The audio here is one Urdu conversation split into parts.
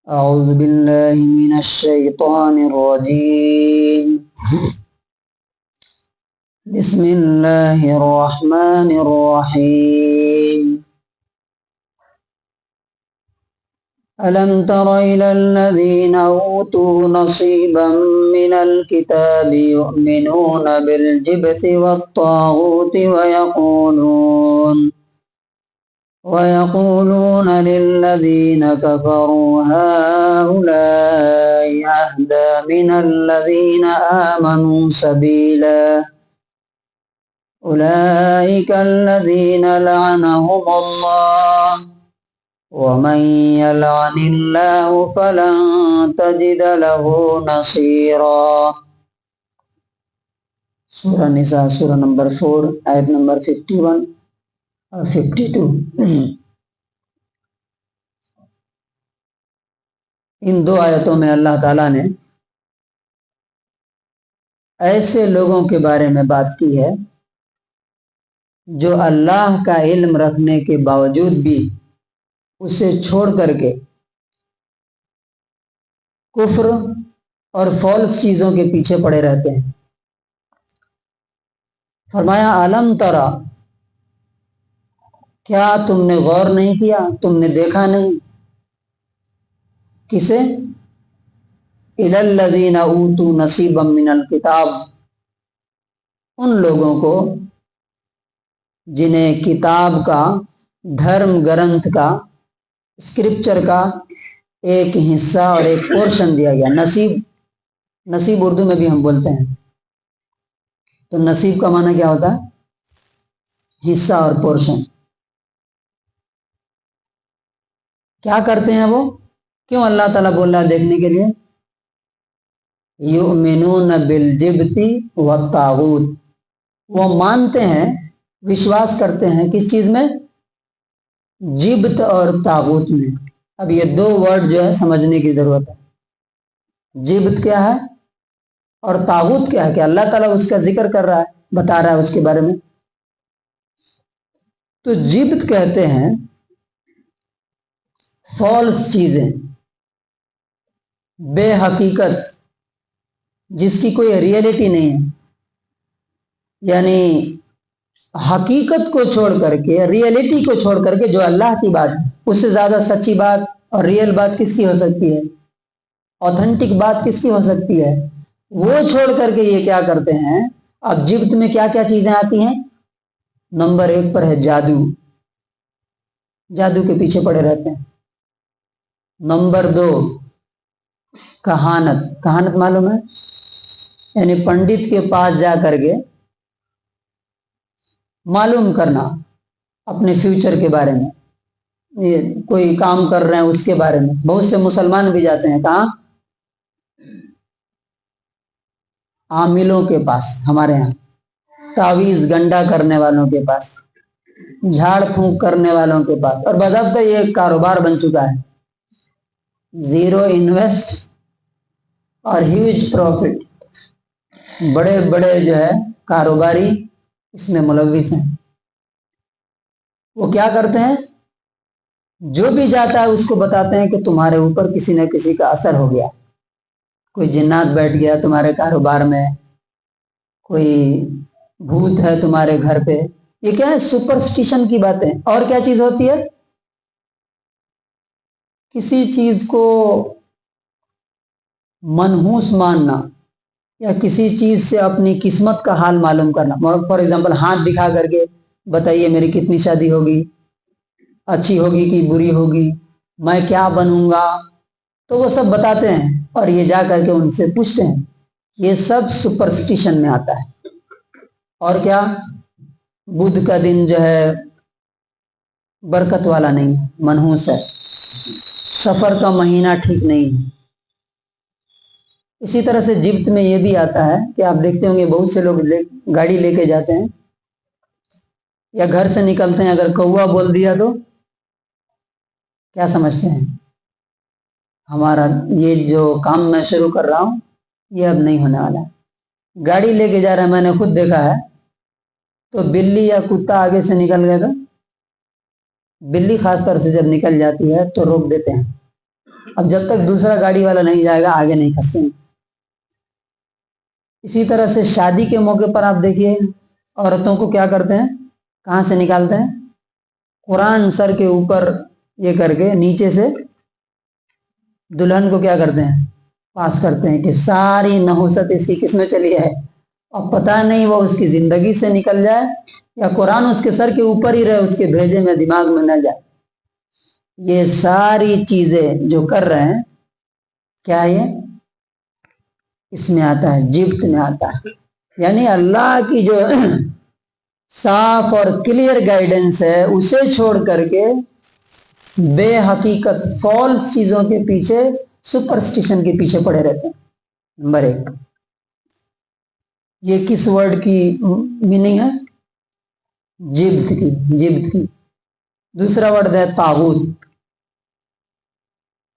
أعوذ بالله من الشيطان الرجيم. بسم الله الرحمن الرحيم. ألم تر إلى الذين أوتوا نصيبا من الكتاب يؤمنون بالجبت والطاغوت ويقولون للذين كفروا هؤلاء أهدى من الذين آمنوا سبيلا أولئك الذين لعنهم الله ومن يلعن الله فلن تجد له نصيرا. سورہ نساء سورہ نمبر 4 آیت نمبر 51 اور 52. ان دو آیتوں میں اللہ تعالیٰ نے ایسے لوگوں کے بارے میں بات کی ہے جو اللہ کا علم رکھنے کے باوجود بھی اسے چھوڑ کر کے کفر اور فالس چیزوں کے پیچھے پڑے رہتے ہیں. فرمایا علم ترا، کیا تم نے غور نہیں کیا، تم نے دیکھا نہیں؟ کسے؟ الی الذین اوتوا نصیبا من الکتاب، ان لوگوں کو جنہیں کتاب کا، دھرم گرنتھ کا، اسکرپچر کا ایک حصہ اور ایک پورشن دیا گیا. نصیب اردو میں بھی ہم بولتے ہیں. تو نصیب کا معنی کیا ہوتا ہے؟ حصہ اور پورشن. کیا کرتے ہیں وہ؟ کیوں اللہ تعالیٰ بول رہا ہے دیکھنے کے لیے؟ یؤمنون بالجبت والطاغوت، وہ مانتے ہیں، وشواس کرتے ہیں کس چیز میں؟ جبت اور طاغوت میں. اب یہ دو ورڈ جو ہے سمجھنے کی ضرورت ہے. جبت کیا ہے اور طاغوت کیا ہے؟ کہ اللہ تعالیٰ اس کا ذکر کر رہا ہے، بتا رہا ہے اس کے بارے میں. تو جبت کہتے ہیں فالس چیزیں، بے حقیقت، جس کی کوئی ریئلٹی نہیں ہے. یعنی حقیقت کو چھوڑ کر کے، ریئلٹی کو چھوڑ کر کے جو اللہ کی بات ہے، اس سے زیادہ سچی بات اور ریئل بات کس کی ہو سکتی ہے؟ اوتھینٹک بات کس کی ہو سکتی ہے؟ وہ چھوڑ کر کے یہ کیا کرتے ہیں؟ اب جبت میں کیا کیا چیزیں آتی ہیں؟ نمبر 1 پر ہے جادو. جادو کے پیچھے پڑے رہتے ہیں. نمبر 2 کہانت. کہانت معلوم ہے؟ یعنی پنڈت کے پاس جا کر کے معلوم کرنا اپنے فیوچر کے بارے میں، یہ کوئی کام کر رہے ہیں اس کے بارے میں. بہت سے مسلمان بھی جاتے ہیں کہاں؟ عاملوں کے پاس. ہمارے یہاں تعویذ گنڈا کرنے والوں کے پاس، جھاڑ پھونک کرنے والوں کے پاس. اور باضابطہ یہ ایک کاروبار بن چکا ہے. زیرو انویسٹ اور ہیوج پروفٹ. بڑے بڑے جو ہے کاروباری اس میں ملوث ہیں. وہ کیا کرتے ہیں؟ جو بھی جاتا ہے اس کو بتاتے ہیں کہ تمہارے اوپر کسی نہ کسی کا اثر ہو گیا، کوئی جنات بیٹھ گیا تمہارے کاروبار میں، کوئی بھوت ہے تمہارے گھر پہ. یہ کیا ہے؟ سپرسٹیشن کی باتیں. اور کیا چیز ہوتی ہے؟ کسی چیز کو منحوس ماننا یا کسی چیز سے اپنی قسمت کا حال معلوم کرنا. فار ایگزامپل ہاتھ دکھا کر کے بتائیے میری کتنی شادی ہوگی، اچھی ہوگی کہ بری ہوگی، میں کیا بنوں گا. تو وہ سب بتاتے ہیں اور یہ جا کر کے ان سے پوچھتے ہیں. یہ سب سپرسٹیشن میں آتا ہے. اور کیا؟ بدھ کا دن جو ہے برکت والا نہیں ہے، منحوس ہے. سفر کا مہینہ ٹھیک نہیں ہے. اسی طرح سے جبت میں یہ بھی آتا ہے کہ آپ دیکھتے ہوں گے بہت سے لوگ گاڑی لے کے جاتے ہیں یا گھر سے نکلتے ہیں، اگر کوا بول دیا تو کیا سمجھتے ہیں؟ ہمارا یہ جو کام میں شروع کر رہا ہوں یہ اب نہیں ہونے والا. گاڑی لے کے جا رہا ہے، میں نے خود دیکھا ہے. تو بلی یا کتا آگے سے نکل گیا تو بلی خاص طور سے جب نکل جاتی ہے تو روک دیتے ہیں اب جب تک دوسرا گاڑی والا نہیں جائے گا آگے نہیں کھسیں گے۔ اسی طرح سے شادی کے موقع پر آپ دیکھیے عورتوں کو کیا کرتے ہیں، کہاں سے نکالتے ہیں، قرآن سر کے اوپر یہ کر کے نیچے سے دلہن کو کیا کرتے ہیں، پاس کرتے ہیں کہ ساری نحوست اس کی کس میں چلی ہے، اور پتہ نہیں وہ اس کی زندگی سے نکل جائے یا قرآن اس کے سر کے اوپر ہی رہے، اس کے بھیجے میں دماغ میں نہ جائے۔ یہ ساری چیزیں جو کر رہے ہیں کیا یہ اس میں آتا ہے، جبت میں آتا ہے، یعنی اللہ کی جو صاف اور کلیئر گائیڈنس ہے اسے چھوڑ کر کے بے حقیقت فالس چیزوں کے پیچھے، سپرسٹیشن کے پیچھے پڑے رہتے ہیں۔ نمبر 1، یہ کس ورڈ کی میننگ ہے، جبت کی، جبت کی۔ دوسرا ورڈ ہے طاغوت۔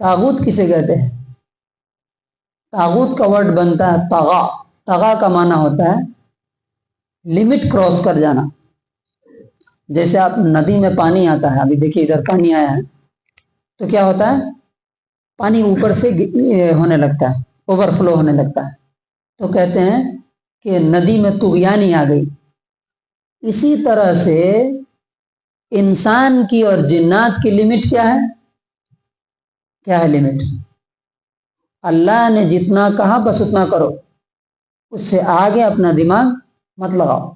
طاغوت کسے کہتے ہیں، طاغوت کا ورڈ بنتا ہے طغا۔ طغا کا معنی ہوتا ہے لمٹ کراس کر جانا۔ جیسے آپ ندی میں پانی آتا ہے، ابھی دیکھیے ادھر پانی آیا ہے تو کیا ہوتا ہے، پانی اوپر سے ہونے لگتا ہے، اوور فلو ہونے لگتا ہے، تو کہتے ہیں کہ ندی میں طغیانی آ گئی۔ اسی طرح سے انسان کی اور جنات کی لمٹ کیا ہے، کیا ہے لمٹ، اللہ نے جتنا کہا بس اتنا کرو، اس سے آگے اپنا دماغ مت لگاؤ۔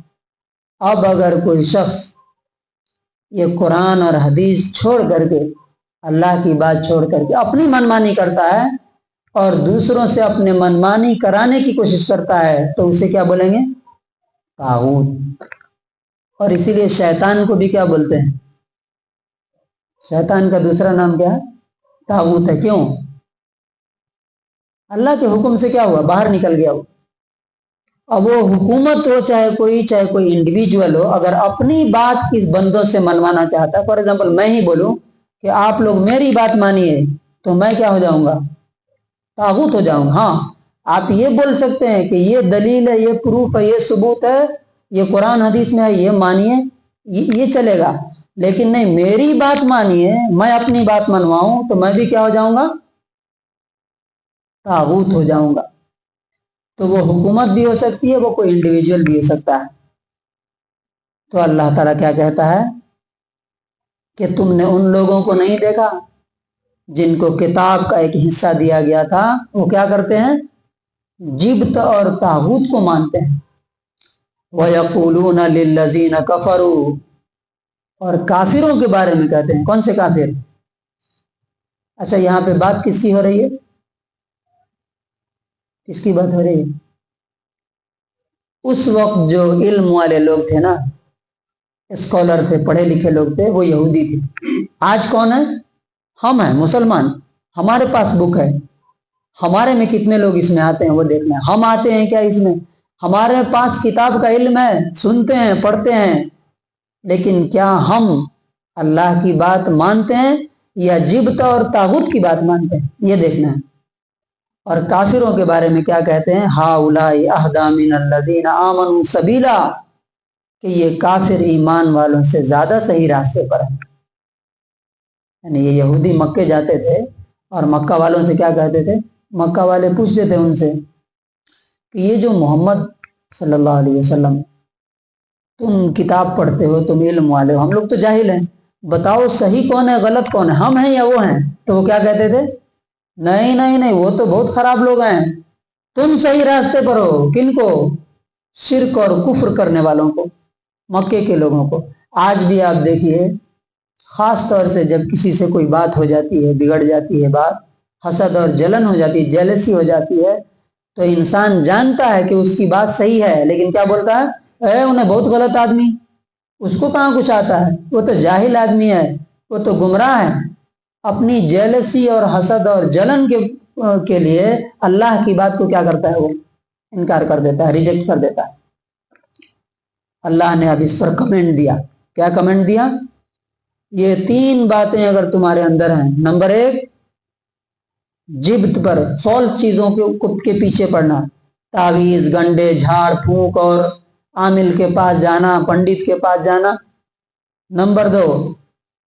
اب اگر کوئی شخص یہ قرآن اور حدیث چھوڑ کر کے، اللہ کی بات چھوڑ کر کے اپنی منمانی کرتا ہے اور دوسروں سے اپنے منمانی کرانے کی کوشش کرتا ہے تو اسے کیا بولیں گے، طاغوت۔ اور اسی لیے شیطان کو بھی کیا بولتے ہیں، شیطان کا دوسرا نام کیا ہے، طاغوت ہے۔ کیوں، اللہ کے حکم سے کیا ہوا، باہر نکل گیا وہ۔ اب وہ حکومت ہو چاہے کوئی انڈیویجول ہو، اگر اپنی بات کس بندوں سے منوانا چاہتا ہے، فار ایگزامپل میں ہی بولوں کہ آپ لوگ میری بات مانیے تو میں کیا ہو جاؤں گا، طاغوت ہو جاؤں گا۔ ہاں آپ یہ بول سکتے ہیں کہ یہ دلیل ہے، یہ پروف ہے، یہ ثبوت ہے، یہ قرآن حدیث میں ہے، یہ مانیے، یہ چلے گا، لیکن نہیں میری بات مانیے، میں اپنی بات منواؤں تو میں بھی کیا ہو جاؤں گا، طاغوت ہو جاؤں گا۔ تو وہ حکومت بھی ہو سکتی ہے، وہ کوئی انڈیویجول بھی ہو سکتا ہے۔ تو اللہ تعالیٰ کیا کہتا ہے کہ تم نے ان لوگوں کو نہیں دیکھا جن کو کتاب کا ایک حصہ دیا گیا تھا، وہ کیا کرتے ہیں، جبت اور طاغوت کو مانتے ہیں۔ وَيَقُولُونَ لِلَّذِينَ كَفَرُوا، اور کافروں کے بارے میں کہتے ہیں، کون سے کافر، اچھا یہاں پہ بات کس کی ہو رہی ہے، کس کی بات ہو رہی ہے، اس وقت جو علم والے لوگ تھے نا، اسکالر تھے، پڑھے لکھے لوگ تھے، وہ یہودی تھے۔ آج کون ہے، ہم ہیں مسلمان، ہمارے پاس بک ہے، ہمارے میں کتنے لوگ اس میں آتے ہیں وہ دیکھنا ہے، ہم آتے ہیں کیا اس میں، ہمارے پاس کتاب کا علم ہے، سنتے ہیں پڑھتے ہیں، لیکن کیا ہم اللہ کی بات مانتے ہیں یا جبت اور طاغوت کی بات مانتے ہیں، یہ دیکھنا ہے۔ اور کافروں کے بارے میں کیا کہتے ہیں، ہؤلاء اہدی من الذین آمنوا سبیلا، کہ یہ کافر ایمان والوں سے زیادہ صحیح راستے پر ہیں۔ یعنی یہ یہودی مکے جاتے تھے اور مکہ والوں سے کیا کہتے تھے، مکہ والے پوچھتے تھے ان سے کہ یہ جو محمد صلی اللہ علیہ وسلم، تم کتاب پڑھتے ہو، تم علم والے ہو، ہم لوگ تو جاہل ہیں، بتاؤ صحیح کون ہے غلط کون ہے، ہم ہیں یا وہ ہیں؟ تو وہ کیا کہتے تھے، نہیں نہیں نہیں، وہ تو بہت خراب لوگ ہیں، تم صحیح راستے پر ہو۔ کن کو، شرک اور کفر کرنے والوں کو، مکے کے لوگوں کو۔ آج بھی آپ دیکھیے، خاص طور سے جب کسی سے کوئی بات ہو جاتی ہے، بگڑ جاتی ہے بات، حسد اور جلن ہو جاتی ہے، جیلسی ہو جاتی ہے، تو انسان جانتا ہے کہ اس کی بات صحیح ہے، لیکن کیا بولتا ہے، انہیں بہت غلط آدمی، اس کو کہاں کچھ آتا ہے، وہ تو جاہل آدمی ہے، وہ تو گمراہ ہے۔ اپنی جیلسی اور حسد اور جلن کے لیے اللہ کی بات کو کیا کرتا ہے، وہ انکار کر دیتا ہے، ریجیکٹ کر دیتا ہے۔ اللہ نے اب اس پر کمنٹ دیا، کیا کمنٹ دیا، یہ 3 باتیں اگر تمہارے اندر ہیں، نمبر 1 جبت پر، فالس چیزوں کے پیچھے پڑنا، تعویذ، گنڈے، جھاڑ پھونک اور عامل کے پاس جانا، پنڈت کے پاس جانا۔ نمبر 2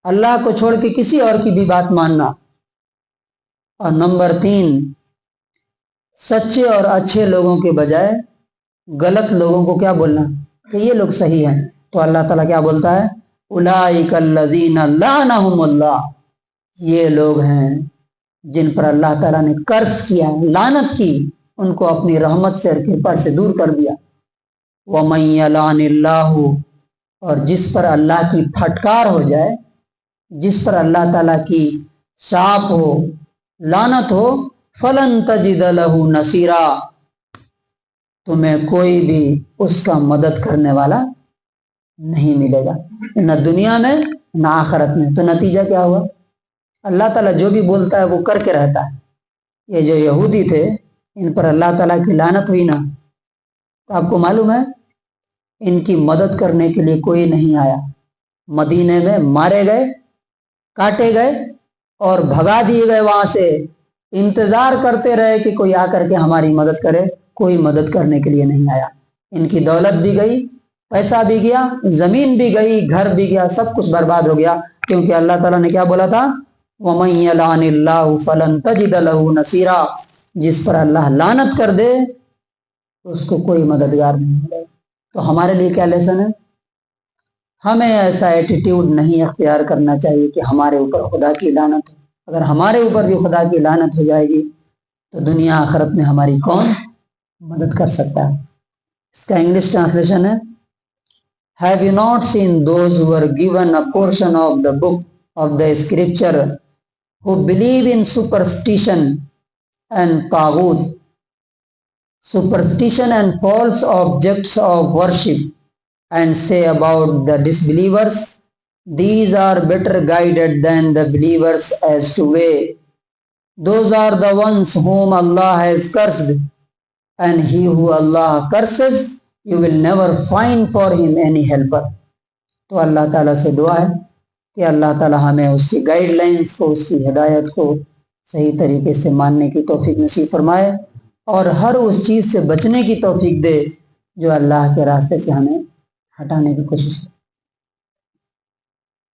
اللہ کو چھوڑ کے کسی اور کی بھی بات ماننا۔ اور نمبر 3 سچے اور اچھے لوگوں کے بجائے غلط لوگوں کو کیا بولنا کہ یہ لوگ صحیح ہیں. تو اللہ تعالیٰ کیا بولتا ہے؟ اولئک الذین لعنہم اللہ، یہ لوگ ہیں جن پر اللہ تعالیٰ نے قرض کیا، لعنت کی، ان کو اپنی رحمت سے اور کرپا سے دور کر دیا. وَمَن یلعن اللہ، اور جس پر اللہ کی پھٹکار ہو جائے، جس پر اللہ تعالیٰ کی شاپ ہو، لعنت ہو، فلن تجد لہ نصیرا، تمہیں کوئی بھی اس کا مدد کرنے والا نہیں ملے گا، نہ دنیا میں نہ آخرت میں. تو نتیجہ کیا ہوا؟ اللہ تعالیٰ جو بھی بولتا ہے وہ کر کے رہتا ہے. یہ جو یہودی تھے ان پر اللہ تعالیٰ کی لعنت ہوئی نا، تو آپ کو معلوم ہے ان کی مدد کرنے کے لیے کوئی نہیں آیا. مدینے میں مارے گئے، کاٹے گئے اور بھگا دیے گئے وہاں سے. انتظار کرتے رہے کہ کوئی آ کر کے ہماری مدد کرے، کوئی مدد کرنے کے لیے نہیں آیا. ان کی دولت بھی گئی، پیسہ بھی گیا، زمین بھی گئی، گھر بھی گیا، سب کچھ برباد ہو گیا. کیونکہ اللہ تعالیٰ نے کیا بولا تھا؟ وَمَن یلعن اللہ فلن تجد لہ نصیرا، جس پر اللہ لعنت کر دے اس کو کوئی مددگار نہیں ملے. تو ہمارے لیے کیا لیسن ہے؟ ہمیں ایسا ایٹیٹیوڈ نہیں اختیار کرنا چاہیے کہ ہمارے اوپر خدا کی لعنت ہو. اگر ہمارے اوپر بھی خدا کی لعنت ہو جائے گی تو دنیا آخرت میں ہماری کون مدد کر سکتا ہے؟ اس کا انگلش ٹرانسلیشن ہے: Have you not seen those who were given a portion of the book of the scripture, who believe in superstition and taghut, superstition and false objects of worship, and say about the disbelievers, these are better guided than the believers as to way. Those are the ones whom Allah has cursed, and he who Allah curses, you will never find for him any helper. تو اللہ تعالیٰ سے دعا ہے کہ اللہ تعالیٰ ہمیں اس کی گائیڈ لائنس کو، اس کی ہدایت کو صحیح طریقے سے ماننے کی توفیق نصیب فرمائے، اور ہر اس چیز سے بچنے کی توفیق دے جو اللہ کے راستے سے ہمیں ہٹانے کی کوشش کرے.